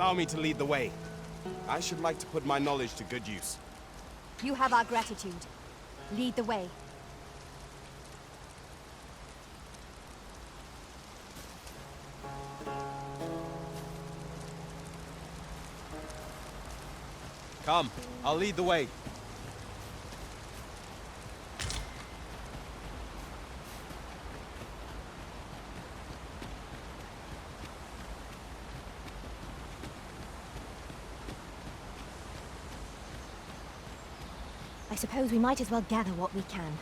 Allow me to lead the way. I should like to put my knowledge to good use. You have our gratitude. Lead the way. Come, I'll lead the way. I suppose we might as well gather what we can.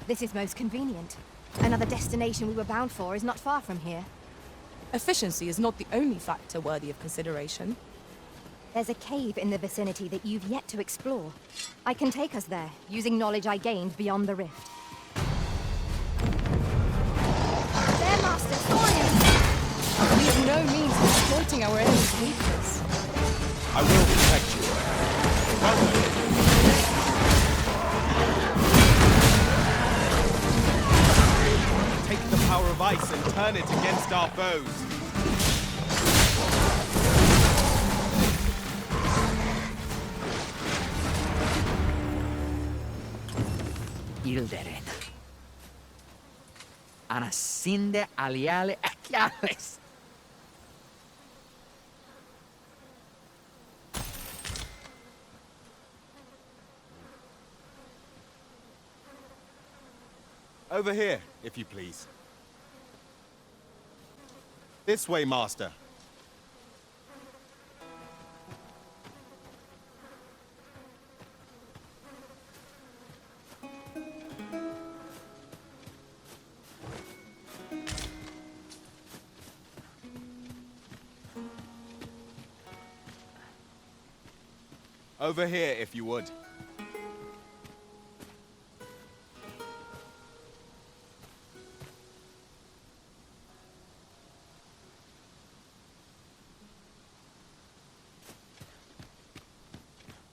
This is most convenient. Another destination we were bound for is not far from here. Efficiency is not the only factor worthy of consideration. There's a cave in the vicinity that you've yet to explore. I can take us there, using knowledge I gained beyond the rift. There, Master! Thorns! We have no means of exploiting our enemy's weakness. I will protect you. Well then. Take the power of ice and turn it against our foes. Ilderen. Anasinde aliale akiales. Over here, if you please. This way, Master. Over here, if you would.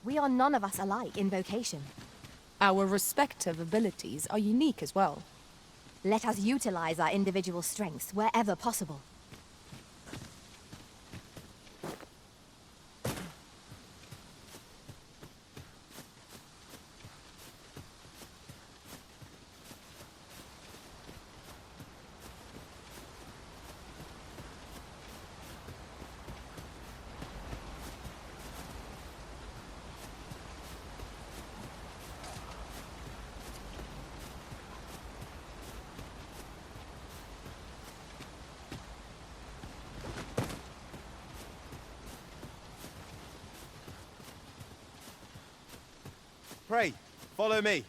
We are none of us alike in vocation. Our respective abilities are unique as well. Let us utilize our individual strengths wherever possible. Pray, follow me.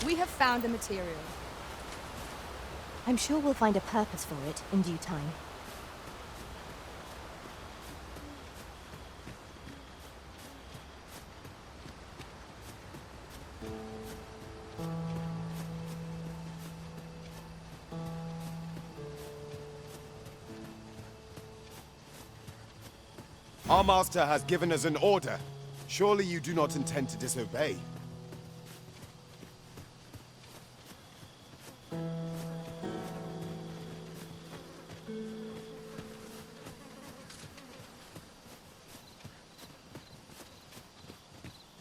We have found a material. I'm sure we'll find a purpose for it in due time. Our master has given us an order. Surely you do not intend to disobey.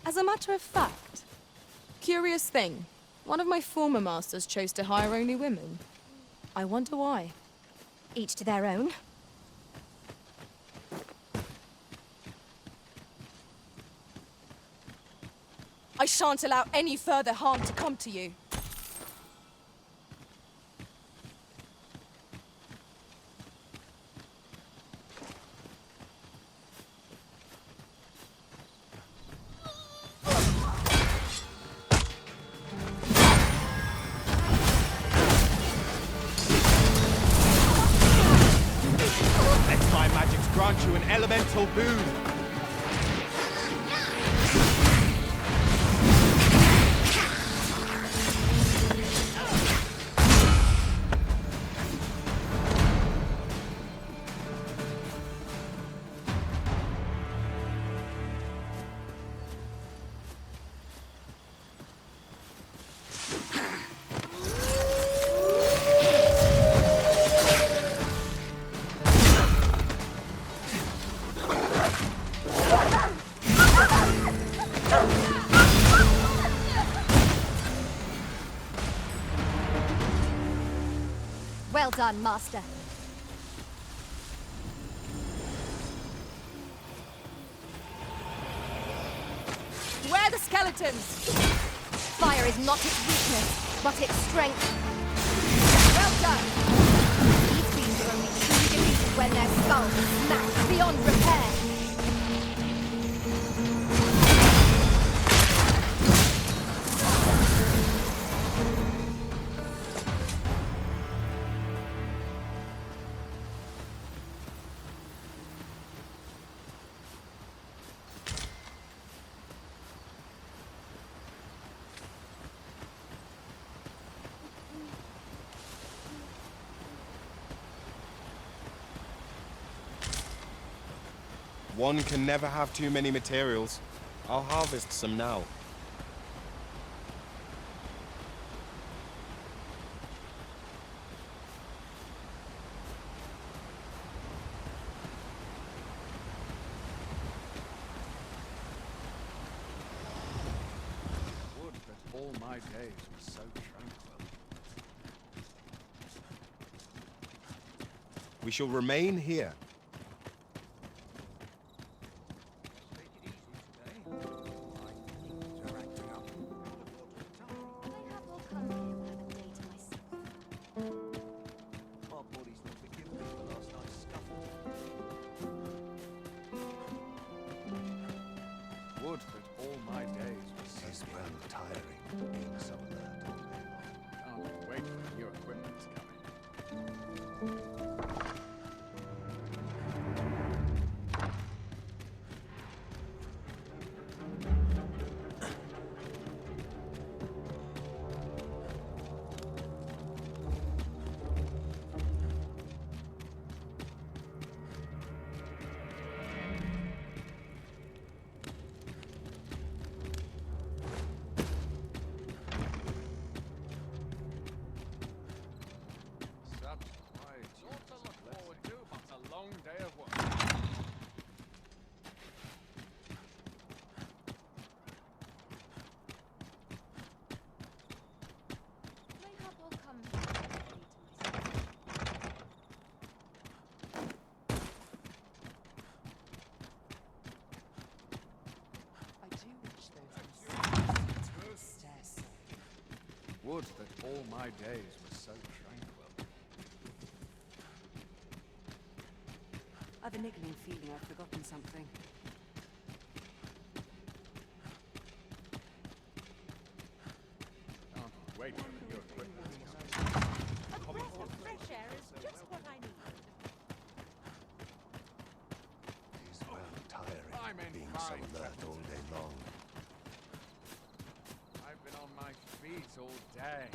As a matter of fact, curious thing, one of my former masters chose to hire only women. I wonder why. Each to their own. I shan't allow any further harm to come to you. grant you an elemental boon. Well done, Master. Where are the skeletons? Fire is not its weakness, but its strength. Well done! These beams are only truly defeated when their skulls are smashed beyond repair. One can never have too many materials. I'll harvest some now. Would that all my days were so tranquil. We shall remain here. Would that all my days were so well tiring, being so alert all day long. Can't wait for the new equipment's coming. Would that all my days were so tranquil. I've a niggling feeling I've forgotten something. Can't wait for the new equipment's coming. A breath of fresh air is just what I need. It is well tiring, being so alert all day long. I've been on my feet all day.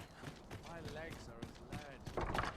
My legs are as lead.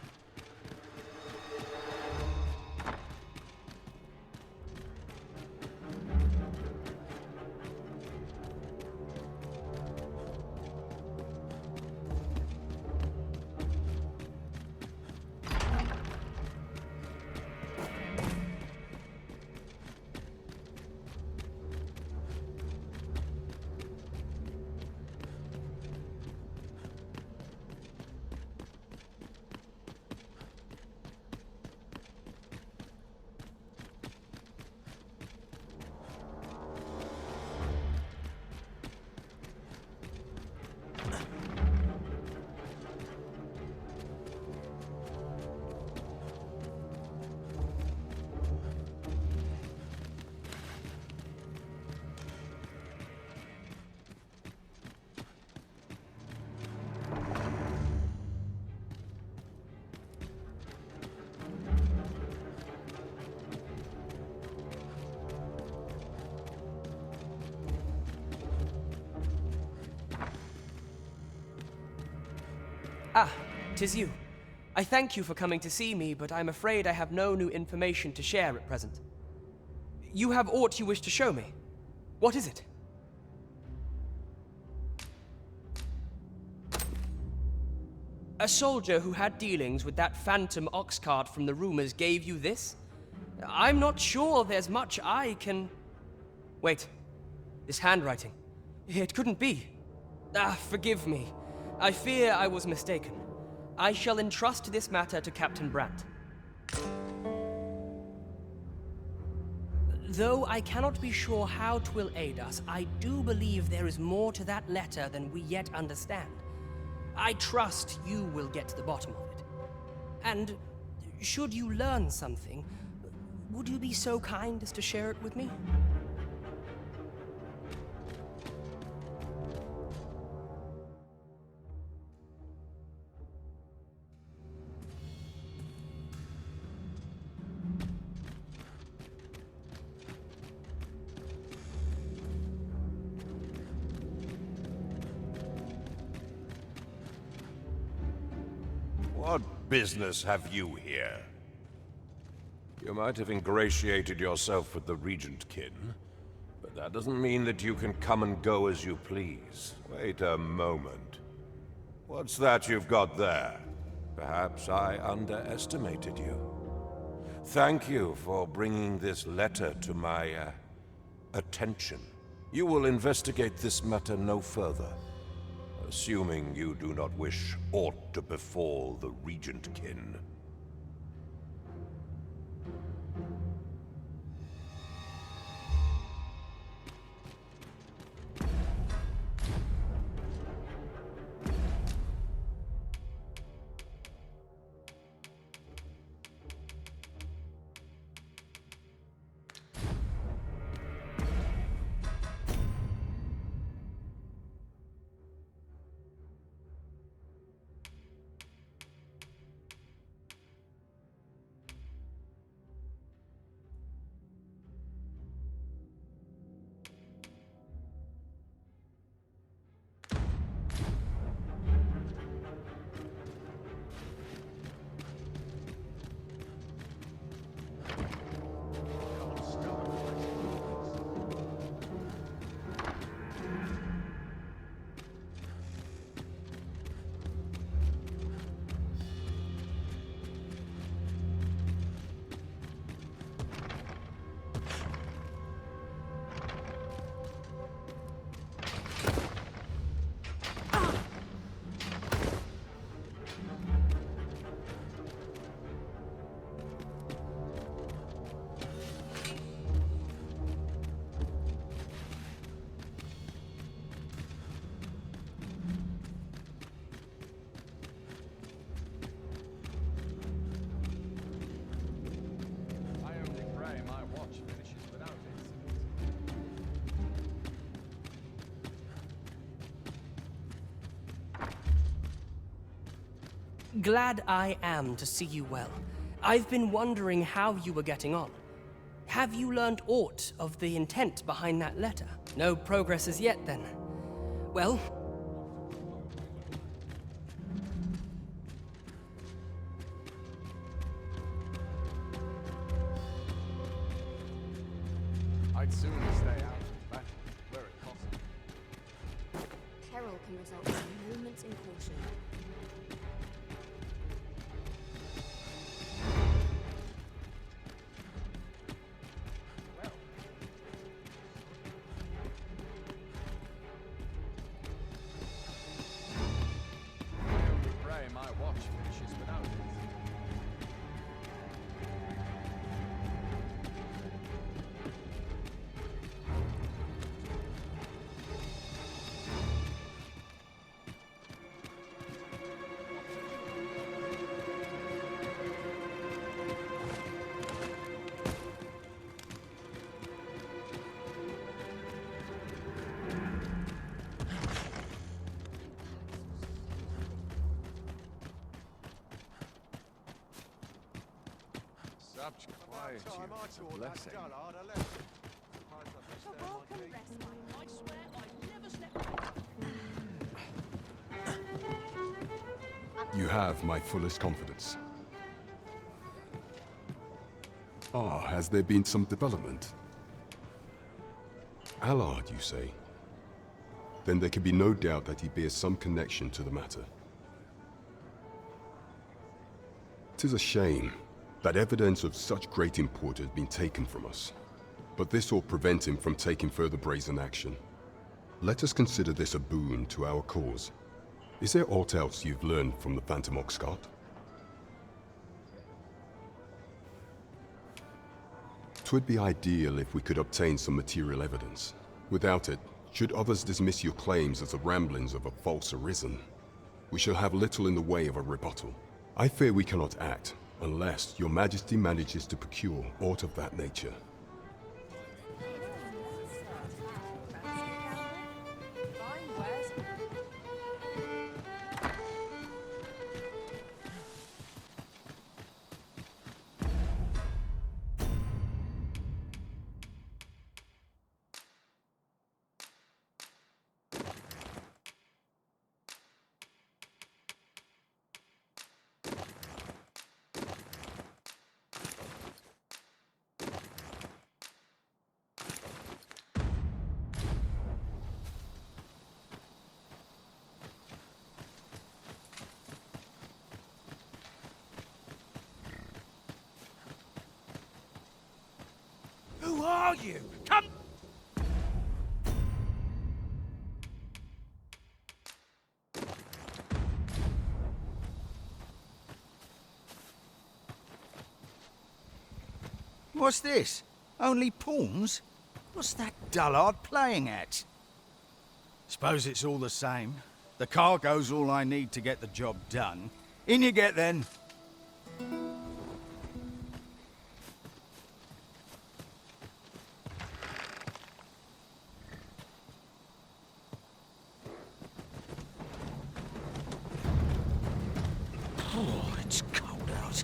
Ah, 'tis you. I thank you for coming to see me, but I'm afraid I have no new information to share at present. You have aught you wish to show me. What is it? A soldier who had dealings with that phantom ox cart from the rumors gave you this? I'm not sure there's much I can... Wait. This handwriting. It couldn't be. Ah, forgive me. I fear I was mistaken. I shall entrust this matter to Captain Brandt. Though I cannot be sure how 'twill aid us, I do believe there is more to that letter than we yet understand. I trust you will get to the bottom of it. And should you learn something, would you be so kind as to share it with me? What business have you here? You might have ingratiated yourself with the Regentkin, but that doesn't mean that you can come and go as you please. Wait a moment. What's that you've got there? Perhaps I underestimated you. Thank you for bringing this letter to my, attention. You will investigate this matter no further. Assuming you do not wish aught to befall the Regentkin. Glad I am to see you well. I've been wondering how you were getting on. Have you learned aught of the intent behind that letter? No progress as yet, then. Well... I'd sooner stay out of battle where it possible. Peril can result from moments in caution. Such quiet, you blessing. I swear I never slept. You have my fullest confidence. Ah, has there been some development? Allard, you say? Then there can be no doubt that he bears some connection to the matter. 'Tis a shame that evidence of such great import has been taken from us. But this will prevent him from taking further brazen action. Let us consider this a boon to our cause. Is there aught else you've learned from the Phantom Oxcart? 'Twould be ideal if we could obtain some material evidence. Without it, should others dismiss your claims as the ramblings of a false arisen, we shall have little in the way of a rebuttal. I fear we cannot act unless your Majesty manages to procure aught of that nature. Who are you? Come! What's this? Only pawns? What's that dullard playing at? Suppose it's all the same. The cargo's all I need to get the job done. In you get then. Oh, it's cold out.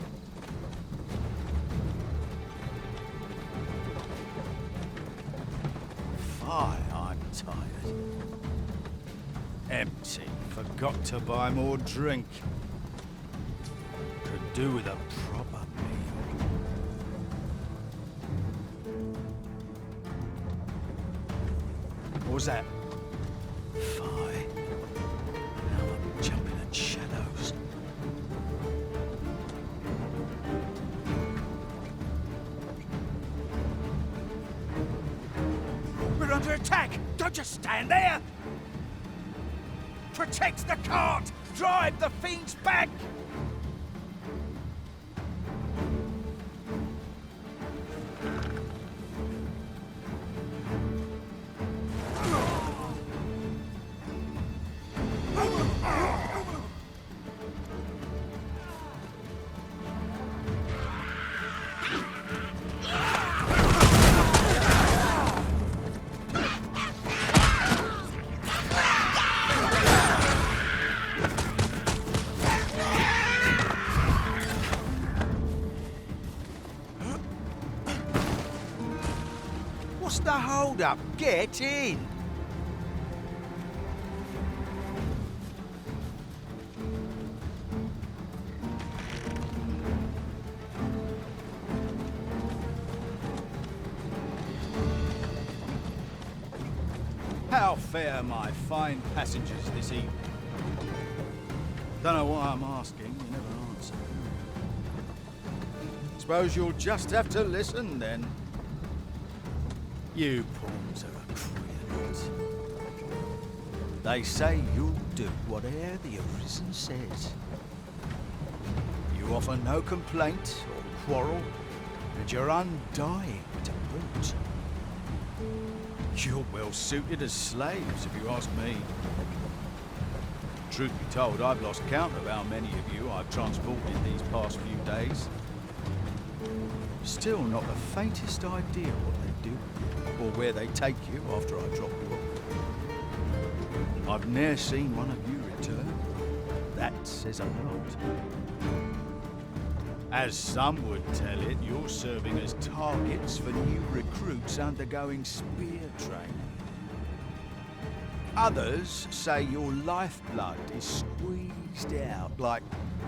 Fie, I'm tired. Empty. Forgot to buy more drink. Could do with a proper meal. What was that? Fie. Now I'm jumping at shadows. We're under attack! Don't just stand there! Protect the cart! Drive the fiends back! What's the hold up? Get in! How fare my fine passengers this evening? Don't know why I'm asking, you never answer. Suppose you'll just have to listen then. You pawns are a queer lot. They say you'll do whatever the Arisen says. You offer no complaint or quarrel, and you're undying to boot. You're well suited as slaves, if you ask me. Truth be told, I've lost count of how many of you I've transported these past few days. Still not the faintest idea what they do, or where they take you after I drop you off. I've ne'er seen one of you return. That says a lot. As some would tell it, you're serving as targets for new recruits undergoing spear training. Others say your lifeblood is squeezed squeezed out like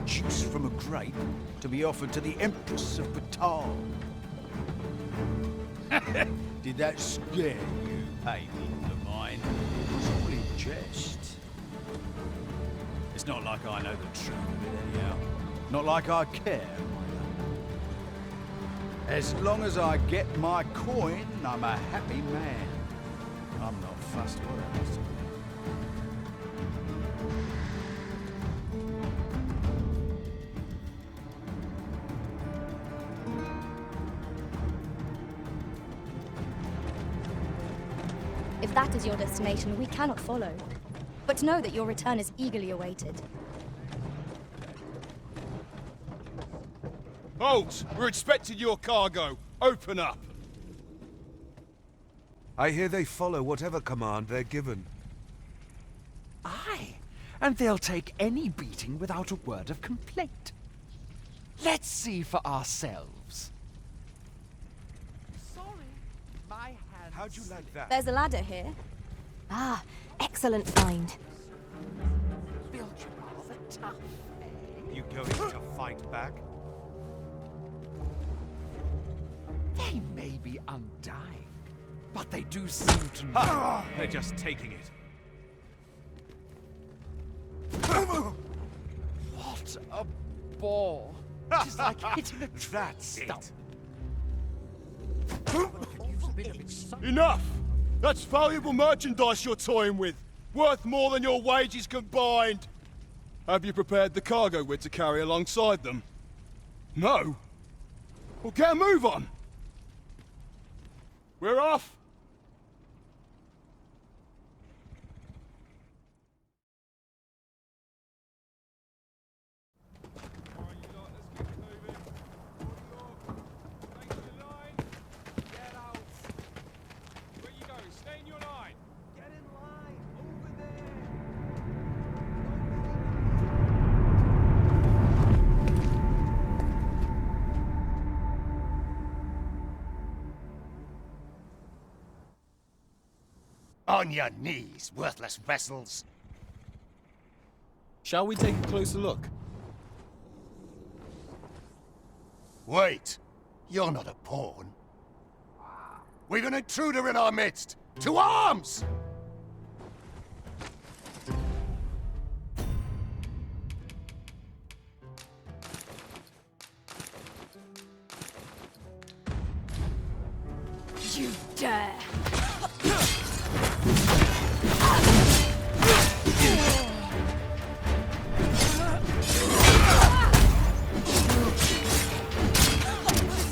juice from a grape to be offered to the Empress of Batal. Did that scare you, baby of mine? It was all in jest. It's not like I know the truth of it anyhow. Not like I care. As long as I get my coin, I'm a happy man. I'm not fussed what happens to me. If that is your destination, we cannot follow. But know that your return is eagerly awaited. Halt! We're expecting your cargo. Open up. I hear they follow whatever command they're given. Aye, and they'll take any beating without a word of complaint. Let's see for ourselves. Sorry, my hands. How'd you like that? There's a ladder here. Ah, excellent find. Built you rather tough, eh? You going to fight back? They may be undying, but they do seem to know. They're just taking it. What a bore! It is like hitting a That's stump. Enough! That's valuable merchandise you're toying with. Worth more than your wages combined. Have you prepared the cargo we're to carry alongside them? No? Well, get a move on. We're off. On your knees, worthless vessels. Shall we take a closer look? Wait, you're not a pawn. We've an intruder in our midst. To arms! You dare!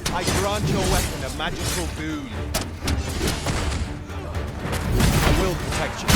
I grant your weapon a magical boon. I will protect you.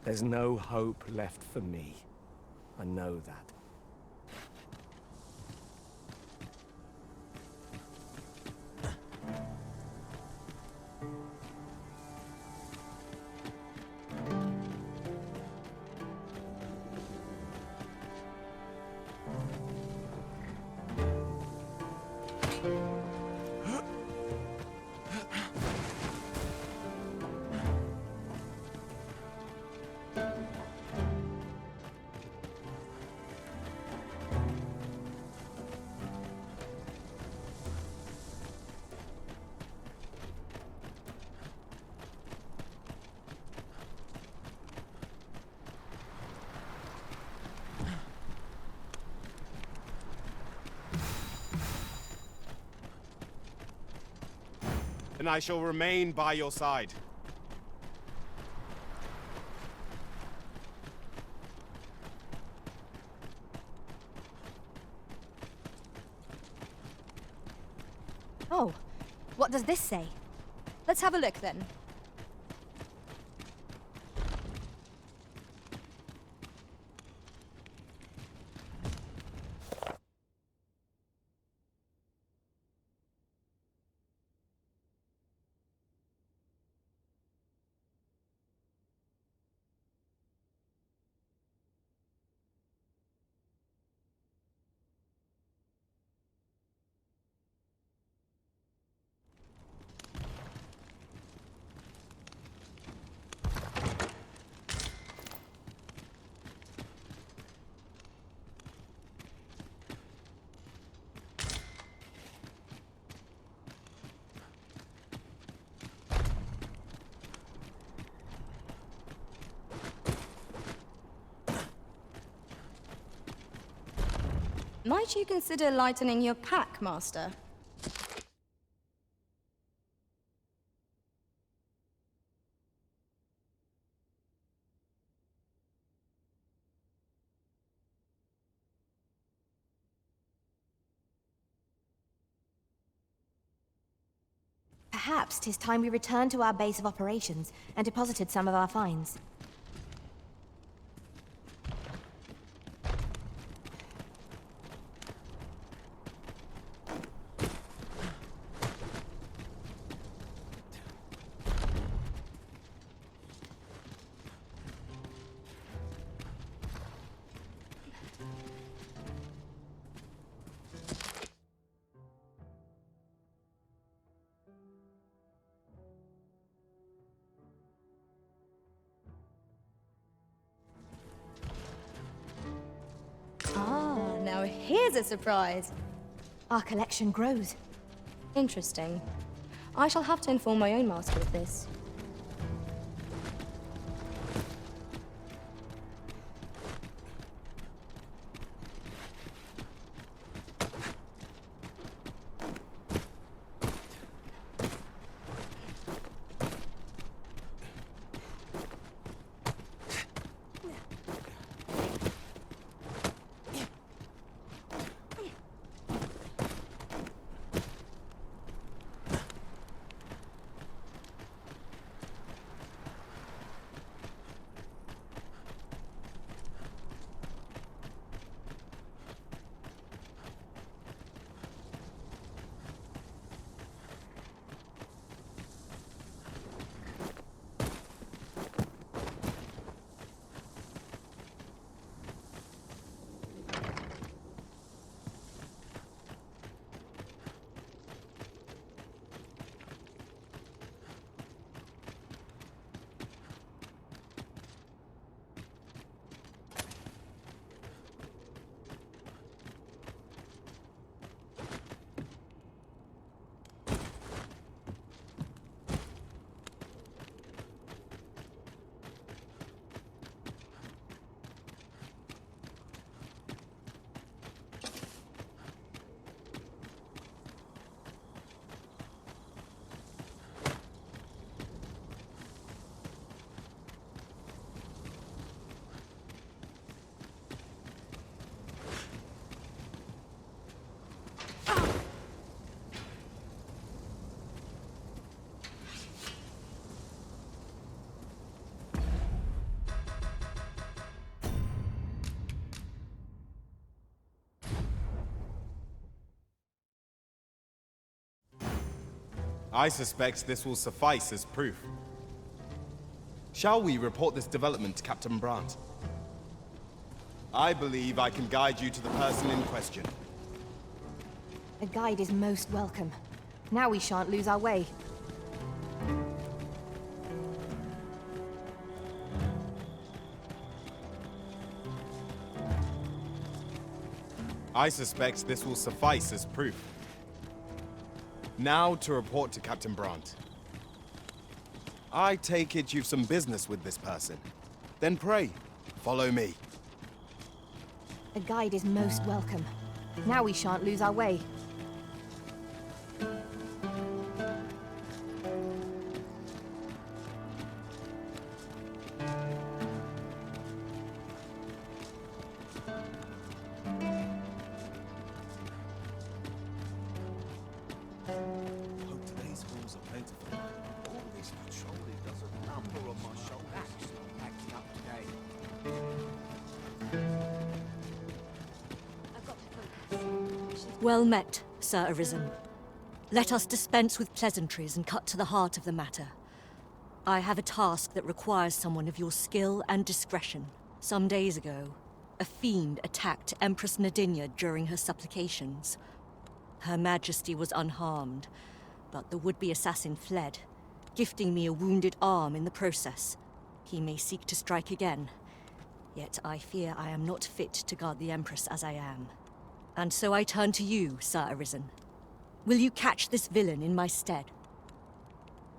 There's no hope left for me. I know that. and I shall remain by your side. Oh, what does this say? Let's have a look then. Might you consider lightening your pack, Master? Perhaps 'tis time we returned to our base of operations and deposited some of our finds. Ah, now here's a surprise. Our collection grows. Interesting. I shall have to inform my own master of this. I suspect this will suffice as proof. Shall we report this development to Captain Brandt? I believe I can guide you to the person in question. A guide is most welcome. Now we shan't lose our way. I suspect this will suffice as proof. Now to report to Captain Brandt. I take it you've some business with this person. Then pray, follow me. A guide is most welcome. Now we shan't lose our way. Well met, Sir Arisen. Let us dispense with pleasantries and cut to the heart of the matter. I have a task that requires someone of your skill and discretion. Some days ago, a fiend attacked Empress Nadinia during her supplications. Her Majesty was unharmed, but the would-be assassin fled, gifting me a wounded arm in the process. He may seek to strike again, yet I fear I am not fit to guard the Empress as I am. And so I turn to you, Sir Arisen. Will you catch this villain in my stead?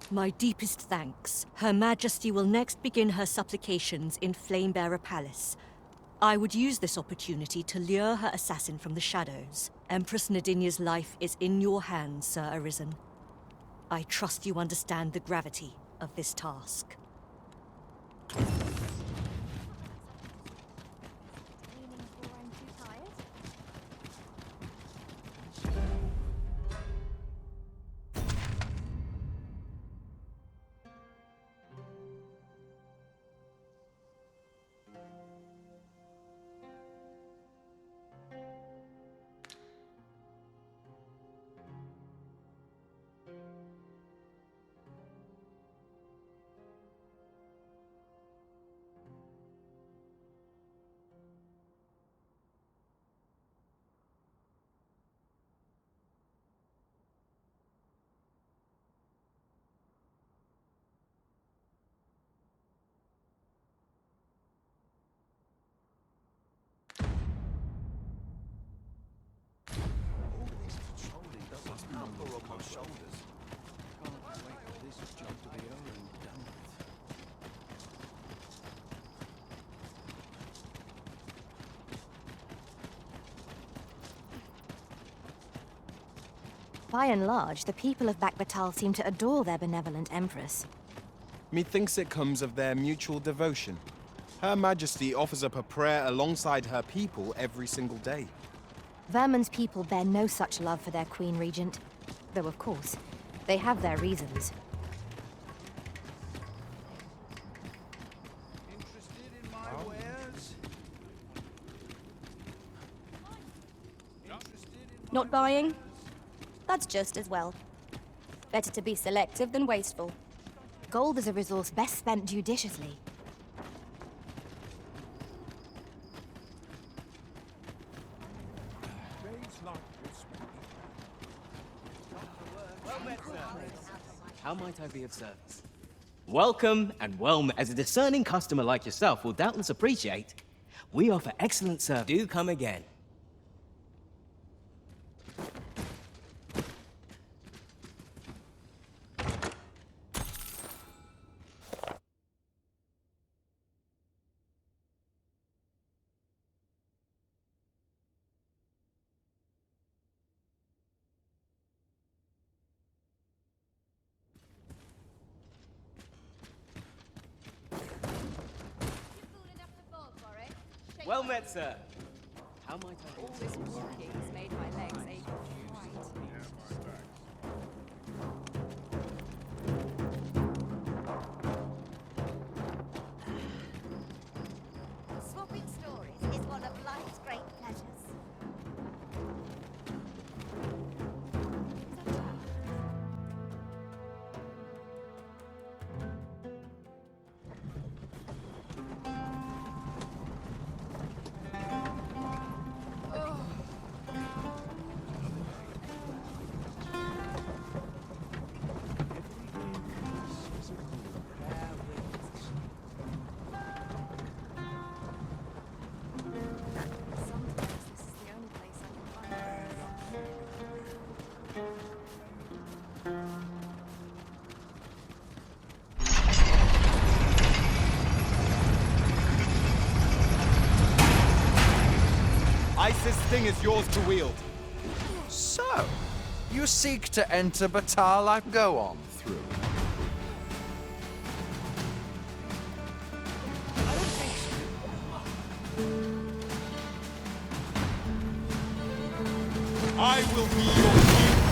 My deepest thanks. Her Majesty will next begin her supplications in Flamebearer Palace. I would use this opportunity to lure her assassin from the shadows. Empress Nadinia's life is in your hands, Sir Arisen. I trust you understand the gravity of this task. By and large, the people of Bakbatal seem to adore their benevolent empress. Methinks it comes of their mutual devotion. Her Majesty offers up a prayer alongside her people every single day. Vermin's people bear no such love for their Queen Regent. Though, of course, they have their reasons. Interested in my wares? Not buying? That's just as well. Better to be selective than wasteful. Gold is a resource best spent judiciously. How might I be of service? Welcome and well, as a discerning customer like yourself will doubtless appreciate, we offer excellent service. Do come again. Well met, sir. How might I All this walking has made my legs ache Swapping stories is one of life's great pleasures. This thing is yours to wield. So, you seek to enter Batal? I go on through. I will be your king.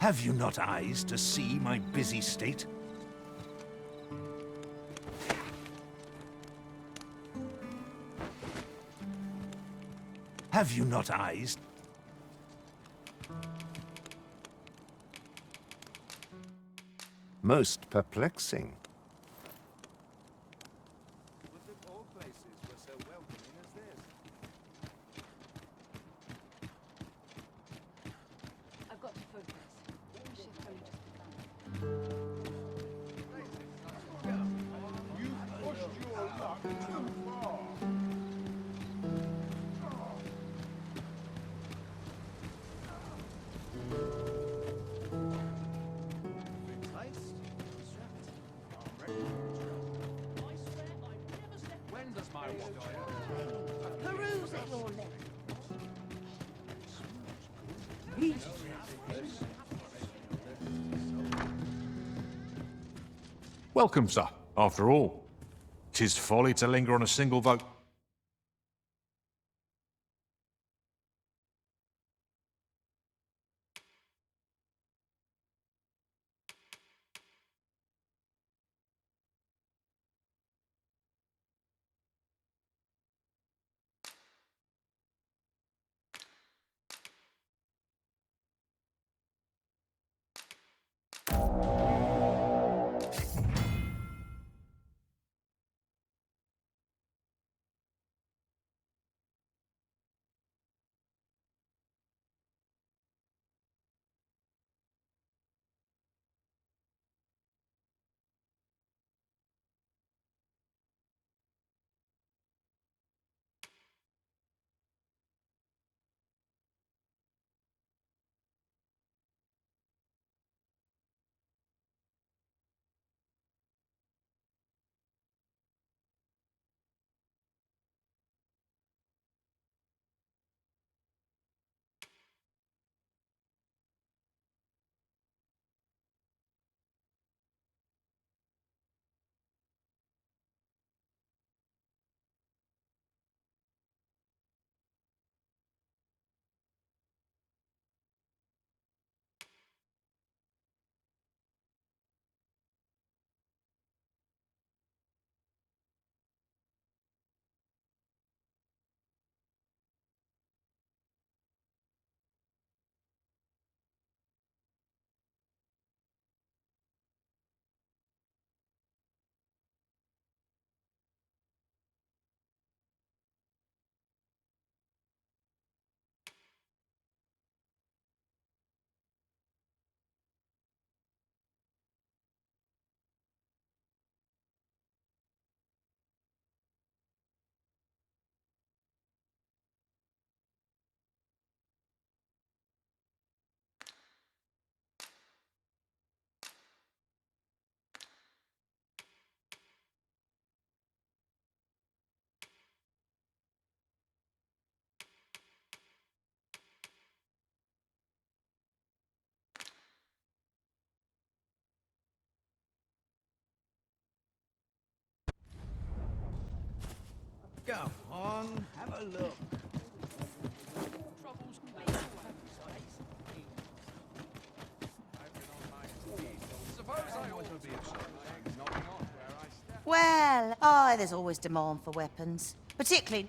Have you not eyes to see my busy state? Have you not eyes? Most perplexing. I've got to focus. Shift only just begun. You pushed your luck too far. When does my watch Peruse at your length. Welcome, sir. After all, 'tis folly to linger on a single vote. Go on, have a look. Well, aye, there's always demand for weapons. Particularly...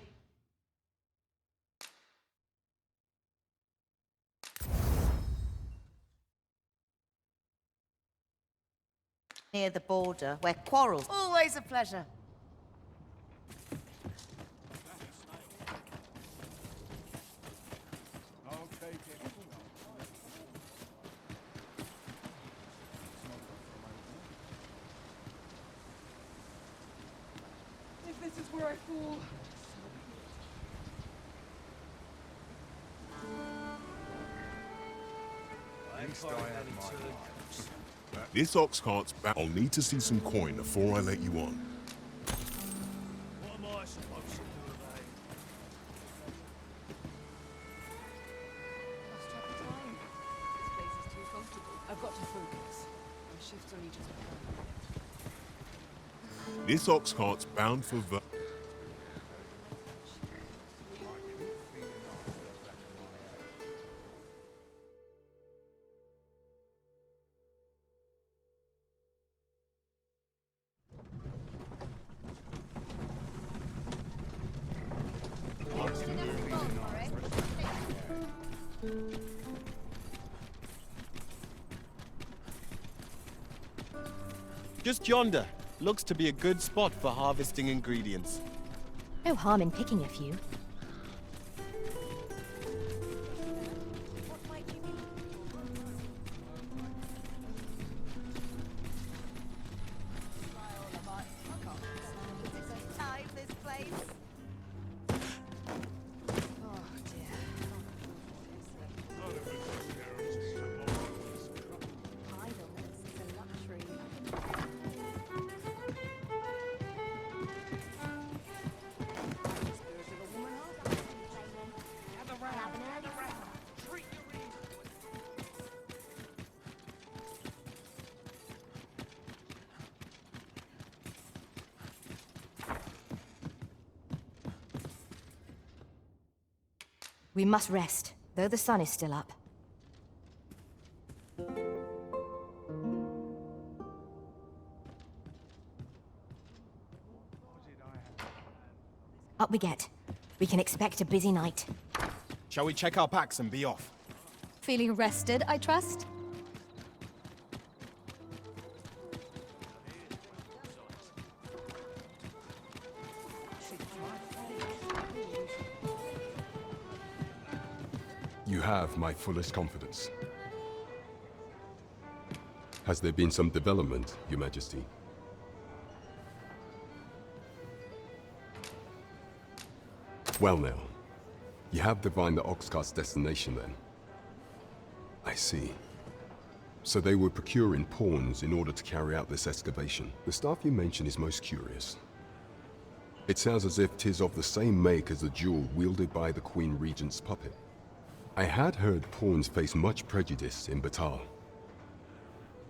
near the border, where quarrels... always a pleasure. If this is where I fall. This ox cart's back. I'll need to see some coin before I let you on. What am I supposed to do, mate? Lost track of time. This place is too comfortable. I've got to focus. My shift's only just begun. This ox cart's bound for Just yonder. Looks to be a good spot for harvesting ingredients. No harm in picking a few. We must rest, though the sun is still up. Up we get. We can expect a busy night. Shall we check our packs and be off? Feeling rested, I trust? You have my fullest confidence. Has there been some development, Your Majesty? Well now, you have divined the Oxcart's destination then. I see. So they were procuring pawns in order to carry out this excavation. The staff you mention is most curious. It sounds as if 'tis of the same make as the jewel wielded by the Queen Regent's puppet. I had heard pawns face much prejudice in Batal.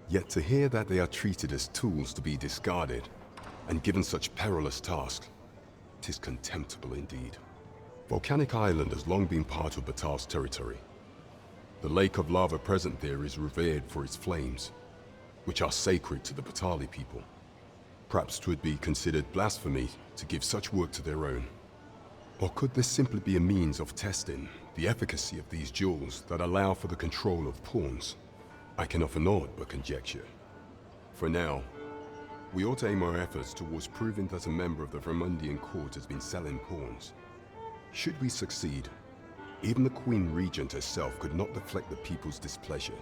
Yet to hear that they are treated as tools to be discarded, and given such perilous tasks, 'tis contemptible indeed. Volcanic Island has long been part of Batal's territory. The lake of lava present there is revered for its flames, which are sacred to the Batali people. Perhaps 'twould be considered blasphemy to give such work to their own. Or could this simply be a means of testing the efficacy of these jewels that allow for the control of pawns? I can offer naught but conjecture. For now, we ought to aim our efforts towards proving that a member of the Vermundian court has been selling pawns. Should we succeed, even the Queen Regent herself could not deflect the people's displeasure.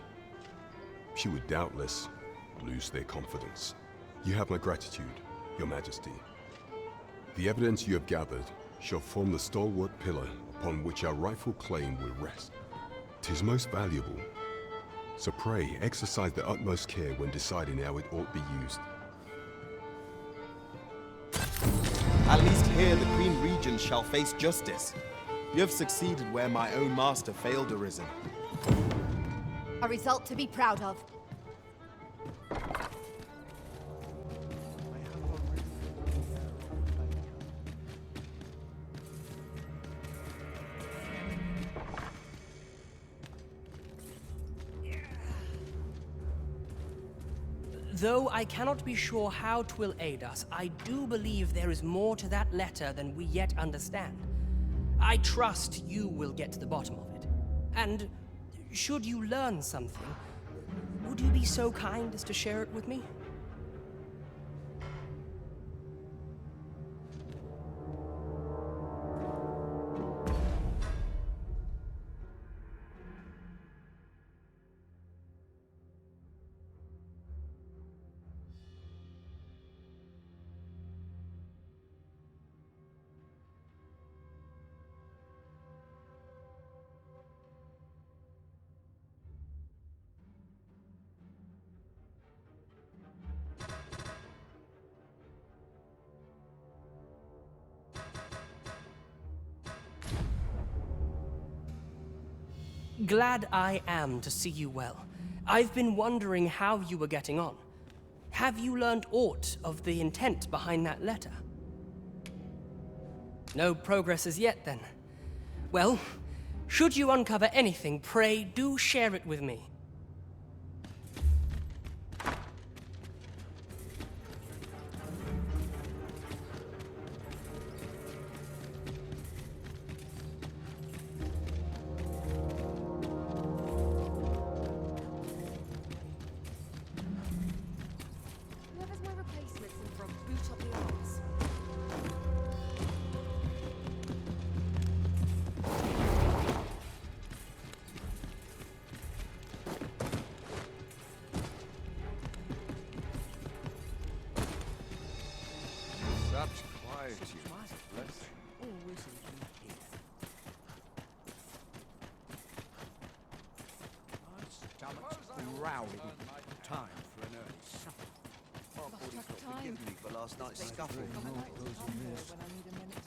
She would doubtless lose their confidence. You have my gratitude, Your Majesty. The evidence you have gathered shall form the stalwart pillar upon which our rightful claim will rest. 'Tis most valuable, so pray exercise the utmost care when deciding how it ought be used. At least here the Queen Regent shall face justice. You have succeeded where my own master failed, Arisen. A result to be proud of. Though I cannot be sure how 'twill aid us, I do believe there is more to that letter than we yet understand. I trust you will get to the bottom of it. And should you learn something, would you be so kind as to share it with me? Glad I am to see you well. I've been wondering how you were getting on. Have you learned aught of the intent behind that letter? No progress as yet, then. Well, should you uncover anything, pray do share it with me. virtue. Blessing. Always leave me here. My stomach's growling. Time for an early supper. Mark Warden's not forgiven me for last night's scuffle. When I need a minute